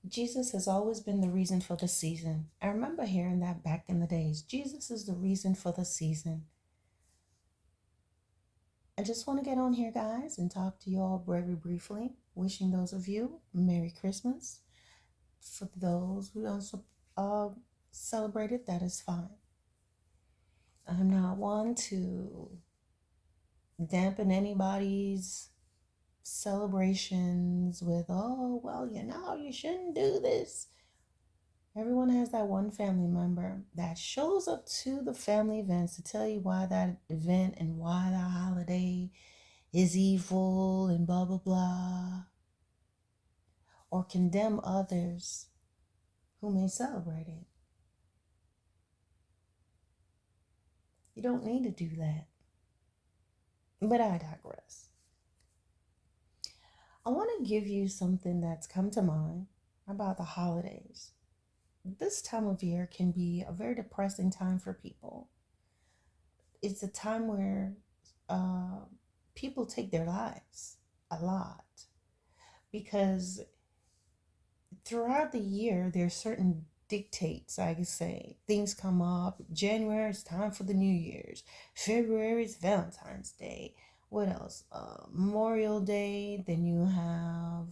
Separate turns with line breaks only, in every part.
Jesus has always been the reason for the season. I remember hearing that back in the days. Jesus is the reason for the season. I just want to get on here, guys, and talk to you all very briefly. Wishing those of you Merry Christmas. For those who don't uh, celebrate it, that is fine. I'm not one to dampen anybody's celebrations with, oh, well, you shouldn't do this. Everyone has that one family member that shows up to the family events to tell you why that event and why the holiday is evil and blah, blah, blah, or condemn others who may celebrate it. You don't need to do that. But I digress. I want to give you something that's come to mind about the holidays. This time of year can be a very depressing time for people. It's a time where uh, people take their lives a lot because throughout the year there's certain dictates. I could say things come up. January is time for the New Year's. February is Valentine's Day. What else? Memorial Day. Then you have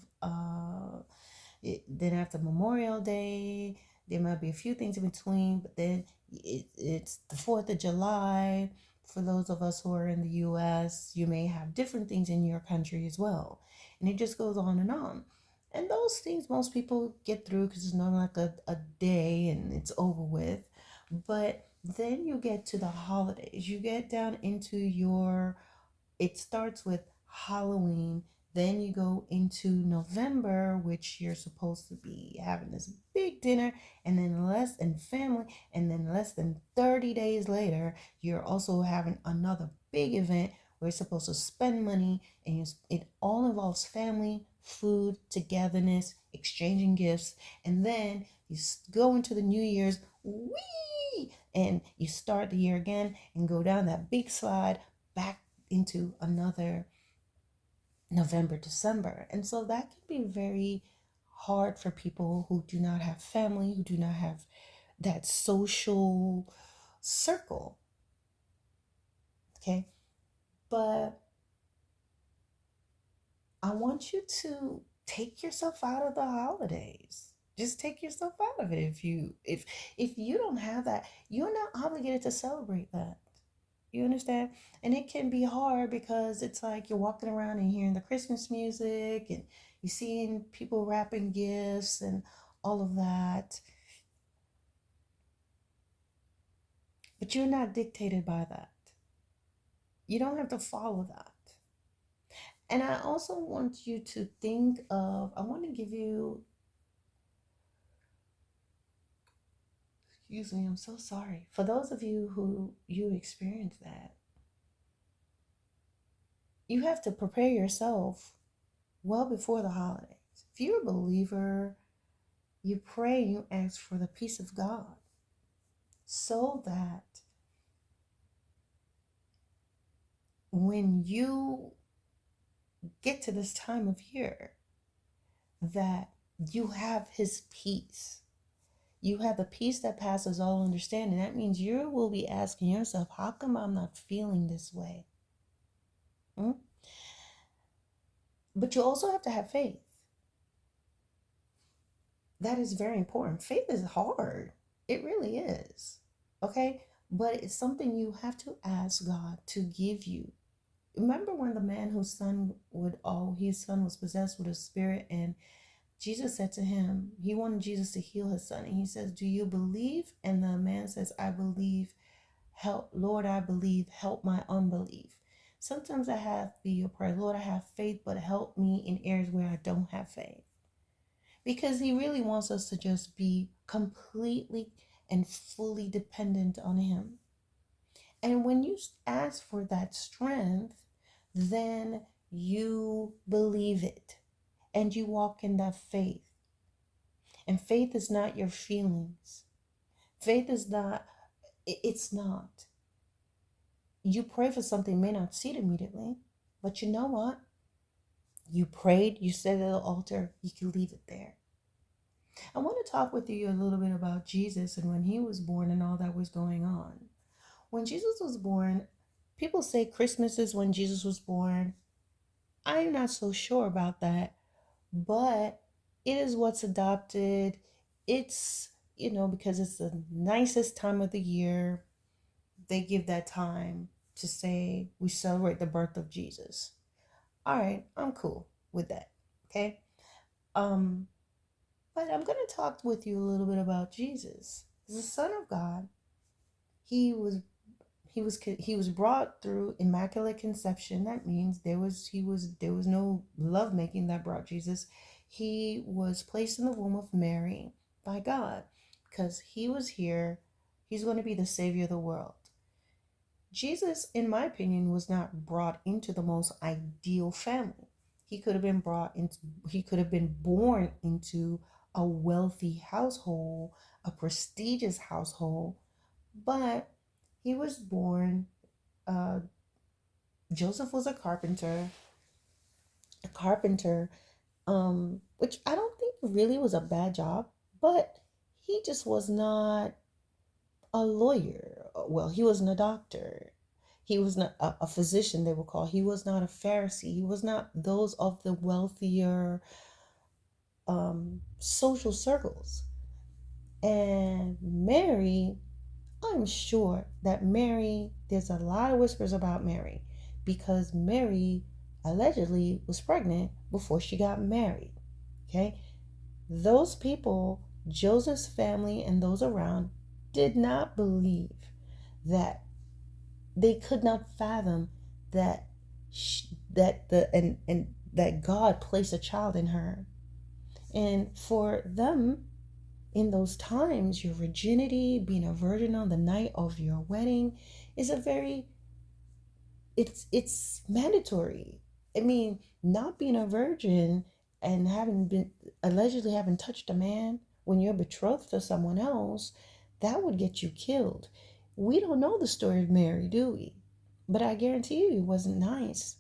then after Memorial Day, there might be a few things in between, but then it's the 4th of July. For those of us who are in the US, you may have different things in your country as well. And it just goes on and on. And those things most people get through because it's not like a day and it's over with. But then you get to the holidays. You get down into it starts with Halloween. Then you go into November, which you're supposed to be having this big dinner, and then family, and then less than 30 days later, you're also having another big event where you're supposed to spend money, and it all involves family, food, togetherness, exchanging gifts, and then you go into the New Year's, wee, and you start the year again and go down that big slide back into another November, December. And so that can be very hard for people who do not have family, who do not have that social circle. Okay. But I want you to take yourself out of the holidays. Just take yourself out of it. If you don't have that, you're not obligated to celebrate that. You understand? And it can be hard because it's like you're walking around and hearing the Christmas music and you're seeing people wrapping gifts and all of that. But you're not dictated by that. You don't have to follow that. And I also want you to I want to give you, excuse me, I'm so sorry. For those of you who you experience that, you have to prepare yourself well before the holidays. If you're a believer, you pray and you ask for the peace of God so that when you get to this time of year that you have his peace. You have the peace that passes all understanding. That means you will be asking yourself, how come I'm not feeling this way? Hmm? But you also have to have faith. That is very important. Faith is hard. It really is. Okay? But it's something you have to ask God to give you. Remember when the man his son was possessed with a spirit, and Jesus said to him, he wanted Jesus to heal his son. And he says, do you believe? And the man says, I believe. Help, Lord, I believe. Help my unbelief. Sometimes I have your prayer, Lord, I have faith, but help me in areas where I don't have faith. Because he really wants us to just be completely and fully dependent on him. And when you ask for that strength, then you believe it and you walk in that faith. And faith is not your feelings. Faith is not, it's not. You pray for something, may not see it immediately, but you know what? You prayed, you said at the altar, you can leave it there. I want to talk with you a little bit about Jesus and when he was born and all that was going on. When Jesus was born, people say Christmas is when Jesus was born. I'm not so sure about that, but it is what's adopted. It's, because it's the nicest time of the year. They give that time to say we celebrate the birth of Jesus. All right, I'm cool with that. Okay. Um, but I'm going to talk with you a little bit about Jesus. As the Son of God, he was he was brought through immaculate conception. That means there was no love making that brought Jesus. He was placed in the womb of Mary by God because he was here. He's going to be the savior of the world. Jesus, in my opinion, was not brought into the most ideal family. He could have been brought into he could have been born into a wealthy household, a prestigious household, but he was born. uh, Joseph was a carpenter, which I don't think really was a bad job, but he just was not a lawyer. Well, he wasn't a doctor. He was not a physician, they will call. He was not a Pharisee. He was not those of the wealthier social circles. And Mary, I'm sure that Mary, there's a lot of whispers about Mary because Mary allegedly was pregnant before she got married. Okay? Those people, Joseph's family and those around, did not believe that they could not fathom that that the and that God placed a child in her. And for them, in those times, your virginity, being a virgin on the night of your wedding, is a very it's mandatory. I mean, not being a virgin and having been allegedly having touched a man when you're betrothed to someone else, that would get you killed. We don't know the story of Mary, do we? But I guarantee you it wasn't nice.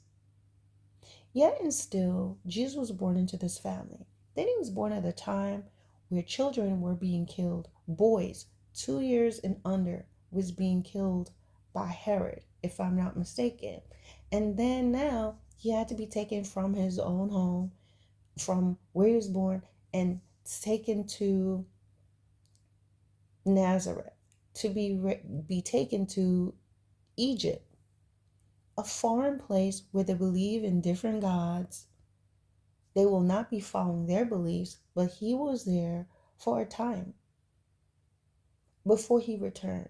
Yet and still, Jesus was born into this family. Then he was born at a time where children were being killed. Boys, 2 years and under, was being killed by Herod, if I'm not mistaken. And then now he had to be taken from his own home, from where he was born, and taken to Nazareth to be taken to Egypt, a foreign place where they believe in different gods. They will not be following their beliefs, but he was there for a time before he returned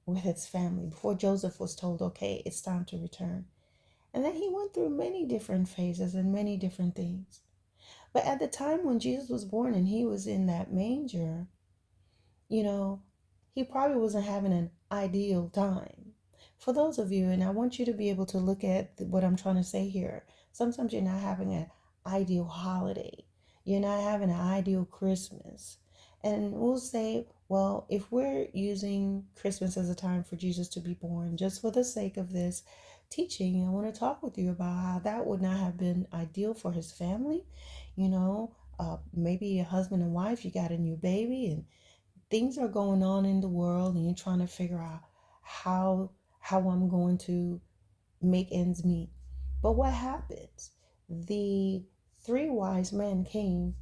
with his family, before Joseph was told, okay, it's time to return. And then he went through many different phases and many different things. But at the time when Jesus was born and he was in that manger, you know, he probably wasn't having an ideal time. For those of you, and I want you to be able to look at what I'm trying to say here. Sometimes you're not having an ideal holiday, you're not having an ideal Christmas. And we'll say, well, if we're using Christmas as a time for Jesus to be born, just for the sake of this teaching, I want to talk with you about how that would not have been ideal for his family. Maybe a husband and wife, you got a new baby, and things are going on in the world and you're trying to figure out how I'm going to make ends meet. But what happens? The three wise men came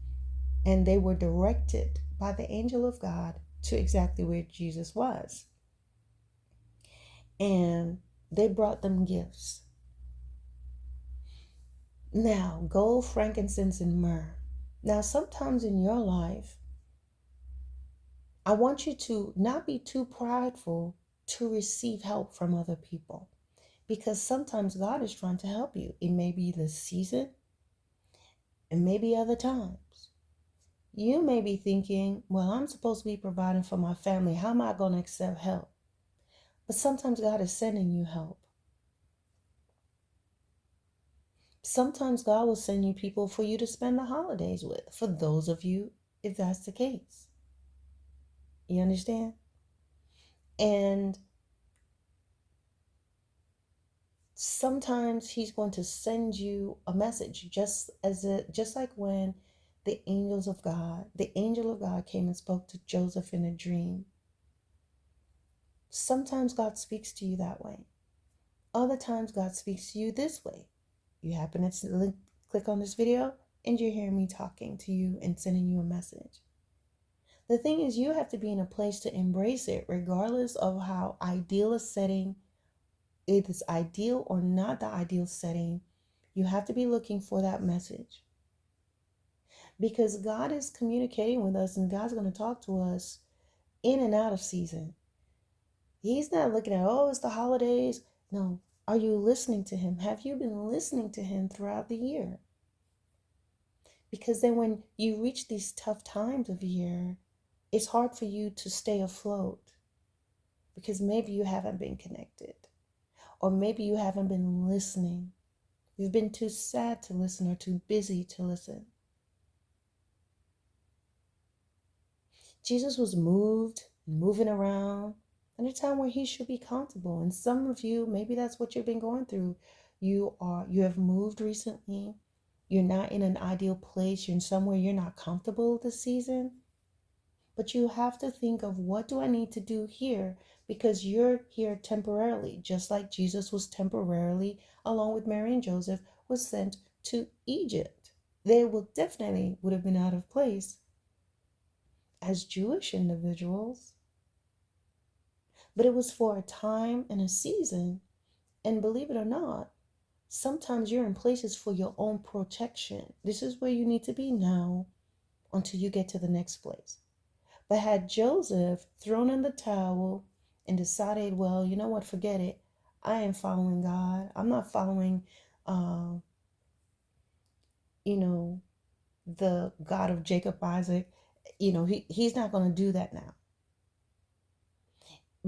and they were directed by the angel of God to exactly where Jesus was. And they brought them gifts. Now, gold, frankincense, and myrrh. Now, sometimes in your life, I want you to not be too prideful to receive help from other people because sometimes God is trying to help you. It may be this season and maybe other times. You may be thinking, well, I'm supposed to be providing for my family. How am I going to accept help? But sometimes God is sending you help. Sometimes God will send you people for you to spend the holidays with, for those of you, if that's the case. You understand? And sometimes he's going to send you a message just like when The angels of God, the angel of God came and spoke to Joseph in a dream. Sometimes God speaks to you that way. Other times God speaks to you this way. You happen to click on this video and you're hearing me talking to you and sending you a message. The thing is, you have to be in a place to embrace it, regardless of how ideal a setting, if it's ideal or not the ideal setting. You have to be looking for that message, because God is communicating with us and God's going to talk to us in and out of season. He's not looking at, oh, it's the holidays. No. Are you listening to him? Have you been listening to him throughout the year? Because then when you reach these tough times of year, it's hard for you to stay afloat, because maybe you haven't been connected, or maybe you haven't been listening. You've been too sad to listen or too busy to listen. Jesus was moving around in a time where he should be comfortable. And some of you, maybe that's what you've been going through. You have moved recently. You're not in an ideal place. You're in somewhere you're not comfortable this season. But you have to think of, what do I need to do here? Because you're here temporarily, just like Jesus was temporarily, along with Mary and Joseph, was sent to Egypt. They would have been out of place as Jewish individuals, but it was for a time and a season. And believe it or not, sometimes you're in places for your own protection. This is where you need to be now until you get to the next place. But had Joseph thrown in the towel and decided, well, you know what, forget it, I am following God. I'm not following, the God of Jacob, Isaac. He's not going to do that now,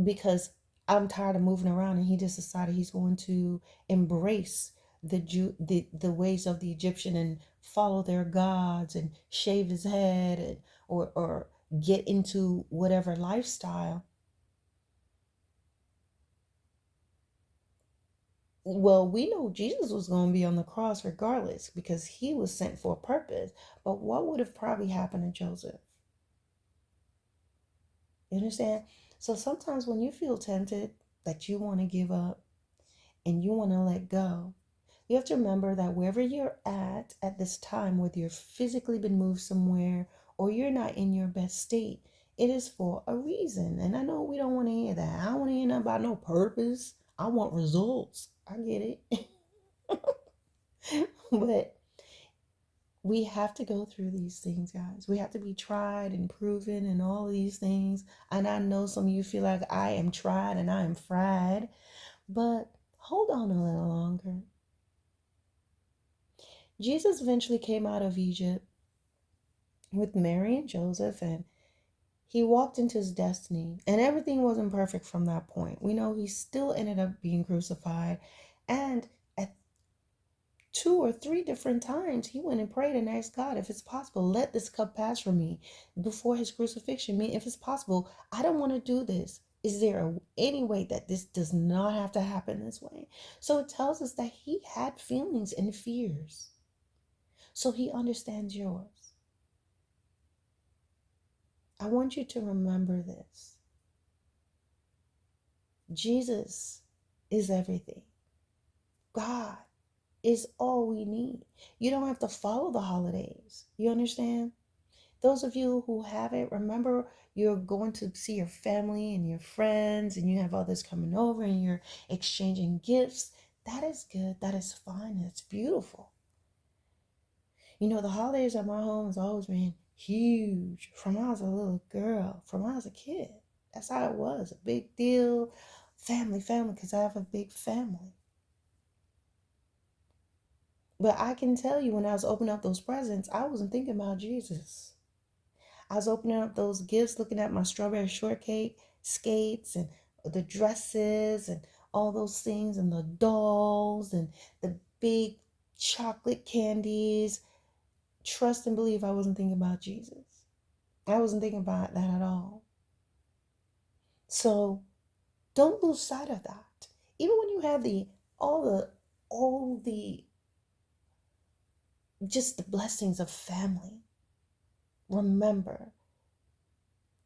because I'm tired of moving around. And he just decided he's going to embrace the ways of the Egyptian and follow their gods and shave his head, and or get into whatever lifestyle. Well, we know Jesus was going to be on the cross regardless, because he was sent for a purpose. But what would have probably happened to Joseph? You understand? So sometimes when you feel tempted that you want to give up and you want to let go, you have to remember that wherever you're at this time, whether you're physically been moved somewhere or you're not in your best state, it is for a reason. And I know we don't want to hear that. I don't want to hear nothing about no purpose. I want results. I get it. But we have to go through these things, guys. We have to be tried and proven and all of these things. And I know some of you feel like I am tried and I am fried, but hold on a little longer. Jesus eventually came out of Egypt with Mary and Joseph, and he walked into his destiny, and everything wasn't perfect from that point. We know he still ended up being crucified, and at 2 or 3 different times he went and prayed and asked God, if it's possible, let this cup pass from me, before his crucifixion. Me, if it's possible, I don't want to do this. Is there any way that this does not have to happen this way? So it tells us that he had feelings and fears. So he understands yours. I want you to remember this. Jesus is everything. God is all we need. You don't have to follow the holidays. You understand? Those of you who have it, remember, you're going to see your family and your friends, and you have others coming over and you're exchanging gifts. That is good. That is fine. It's beautiful. The holidays at my home has always been huge from when I was a little girl, from when I was a kid. That's how it was. A big deal. Family, because I have a big family. But I can tell you, when I was opening up those presents, I wasn't thinking about Jesus. I was opening up those gifts, looking at my strawberry shortcake skates and the dresses and all those things, and the dolls and the big chocolate candies. Trust and believe, I wasn't thinking about Jesus. I wasn't thinking about that at all. So don't lose sight of that. Even when you have all the just the blessings of family. remember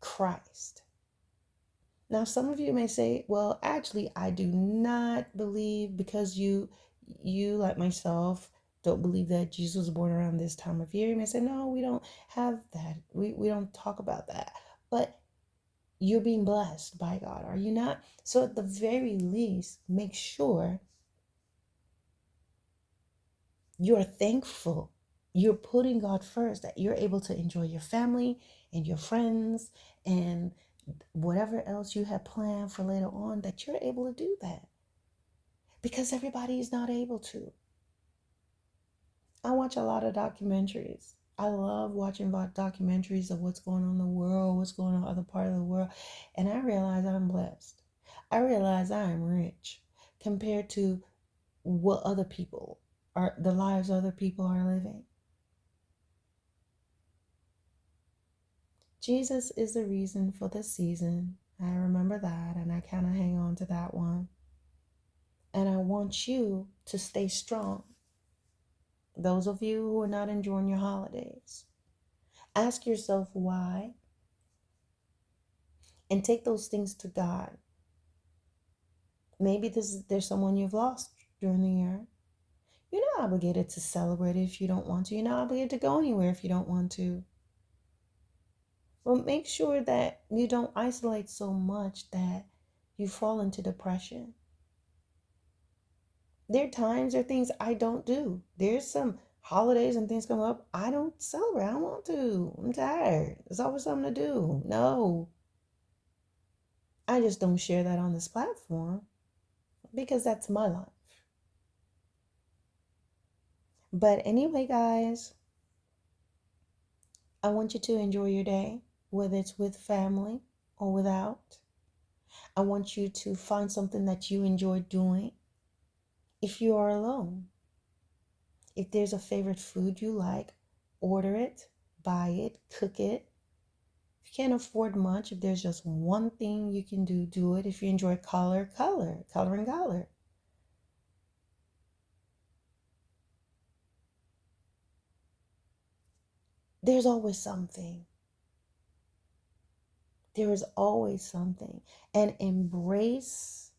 Christ. Now, some of you may say, well, actually, I do not believe, because you like myself, don't believe that Jesus was born around this time of year. You may say, no, we don't have that. We don't talk about that. But you're being blessed by God, are you not? So at the very least, make sure you're thankful. You're putting God first, that you're able to enjoy your family and your friends and whatever else you have planned for later on, that you're able to do that, because everybody is not able to. I watch a lot of documentaries. I love watching documentaries of what's going on in the world, what's going on in other part of the world. And I realize I'm blessed. I realize I'm rich compared to what other people are, the lives other people are living. Jesus is the reason for the season. I remember that, and I kind of hang on to that one. And I want you to stay strong. Those of you who are not enjoying your holidays, ask yourself why, and take those things to God. Maybe there's someone you've lost during the year. You're not obligated to celebrate it if you don't want to. You're not obligated to go anywhere if you don't want to. But make sure that you don't isolate so much that you fall into depression. There are times, there are things I don't do. There's some holidays and things come up, I don't celebrate. I don't want to. I'm tired. There's always something to do. No. I just don't share that on this platform because that's my life. But anyway, guys, I want you to enjoy your day, whether it's with family or without. I want you to find something that you enjoy doing. If you are alone, if there's a favorite food you like, order it, buy it, cook it. If you can't afford much, if there's just one thing you can do, do it. If you enjoy color and color. There's always something. There is always something. And embrace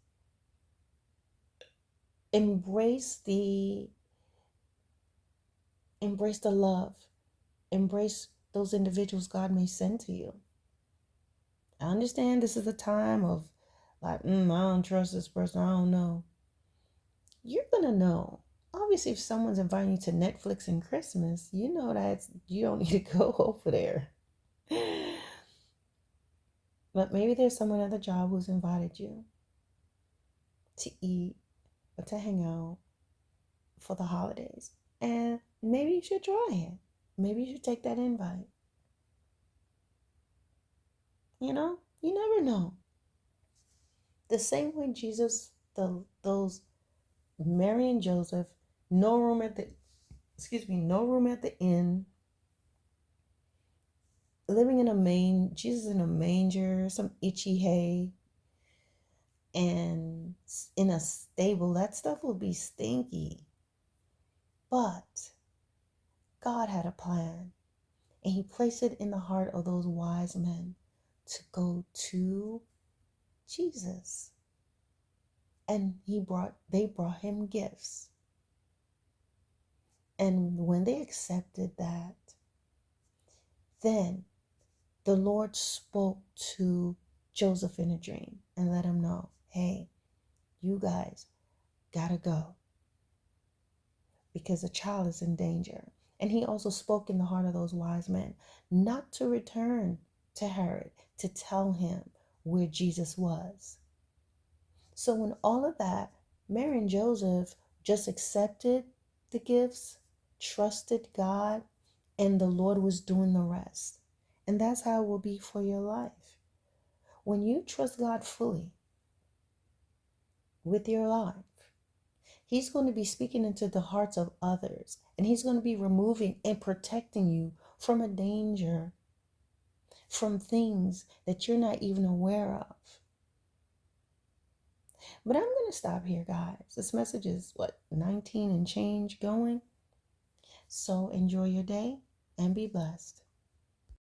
the love. Embrace those individuals God may send to you. I understand this is a time of like, I don't trust this person, I don't know. You're gonna know. Obviously, if someone's inviting you to Netflix and Christmas, you know that you don't need to go over there. But maybe there's someone at the job who's invited you to eat or to hang out for the holidays. And maybe you should try it. Maybe you should take that invite. You know, you never know. The same way Jesus, those Mary and Joseph, no room at the inn, living in Jesus in a manger, some itchy hay, and in a stable. That stuff will be stinky. But God had a plan, and he placed it in the heart of those wise men to go to Jesus. And they brought him gifts. And when they accepted that, then the Lord spoke to Joseph in a dream and let him know, hey, you guys gotta go because the child is in danger. And he also spoke in the heart of those wise men not to return to Herod to tell him where Jesus was. So when all of that, Mary and Joseph just accepted the gifts, trusted God, and the Lord was doing the rest. And that's how it will be for your life. When you trust God fully with your life, he's going to be speaking into the hearts of others, and he's going to be removing and protecting you from a danger, from things that you're not even aware of. But I'm going to stop here, guys. This message is 19 and change going. So enjoy your day and be blessed.